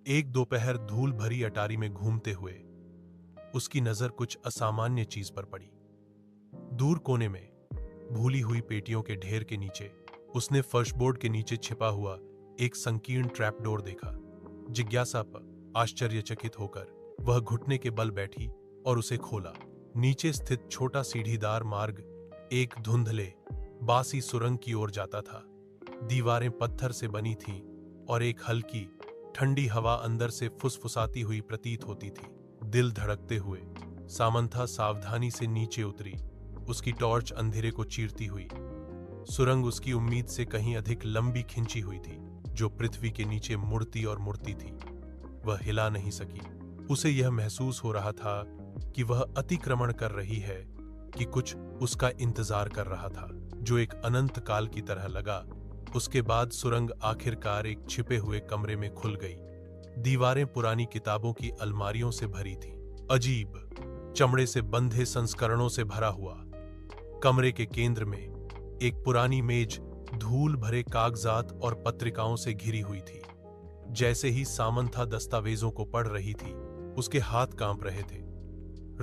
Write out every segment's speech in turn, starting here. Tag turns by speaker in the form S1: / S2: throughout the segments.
S1: एक दोपहर धूल भरी अटारी में घूमते हुए उसकी नजर कुछ असामान्य चीज पर पड़ी। दूर कोने में भूली हुई पेटियों के ढेर के नीचे उसने फर्शबोर्ड के नीचे छिपा हुआ एक संकीर्ण ट्रैपडोर देखा। जिज्ञासा पर आश्चर्यचकित होकर वह घुटने के बल बैठी और उसे खोला। नीचे स्थित छोटा सीढ़ीदार मार्ग एक धुंधले बासी सुरंग की ओर जाता था। दीवारें पत्थर से बनी थीं और एक हल्की ठंडी हवा अंदर से फुसफुसाती हुई प्रतीत होती थी। दिल धड़कते हुए सामंथा सावधानी से नीचे उतरी, उसकी टॉर्च अंधेरे को चीरती हुई। सुरंग उसकी उम्मीद से कहीं अधिक लंबी खिंची हुई थी, जो पृथ्वी के नीचे मुड़ती और मुड़ती थी। वह हिला नहीं सकी। उसे यह महसूस हो रहा था कि वह अतिक्रमण कर रही है, कि कुछ उसका इंतजार कर रहा था, जो एक अनंत काल की तरह लगा। उसके बाद सुरंग आखिरकार एक छिपे हुए कमरे में खुल गई। दीवारें पुरानी किताबों की अलमारियों से भरी थीं, अजीब चमड़े से बंधे संस्करणों से भरा हुआ। कमरे के केंद्र में एक पुरानी मेज धूल भरे कागजात और पत्रिकाओं से घिरी हुई थी। जैसे ही सामंथा दस्तावेजों को पढ़ रही थी, उसके हाथ कांप रहे थे।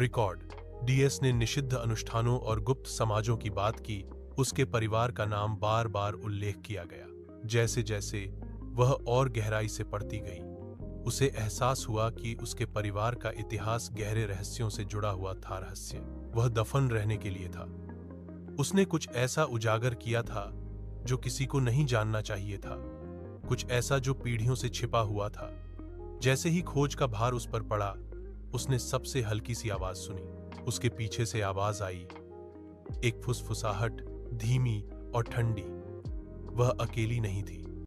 S1: रिकॉर्ड डीएस ने निषिद्ध अनुष्ठानों और गुप्त समाजों की बात की। उसके परिवार का नाम बार बार उल्लेख किया गया। जैसे जैसे वह और गहराई से पढ़ती गई, उसे एहसास हुआ कि उसके परिवार का इतिहास गहरे रहस्यों से जुड़ा हुआ था। रहस्य वह दफन रहने के लिए था। उसने कुछ ऐसा उजागर किया था जो किसी को नहीं जानना चाहिए था, कुछ ऐसा जो पीढ़ियों से छिपा हुआ था। जैसे ही खोज का भार उस पर पड़ा, उसने सबसे हल्की सी आवाज सुनी। उसके पीछे से आवाज आई, एक फुसफुसाहट, धीमी और ठंडी। वह अकेली नहीं थी।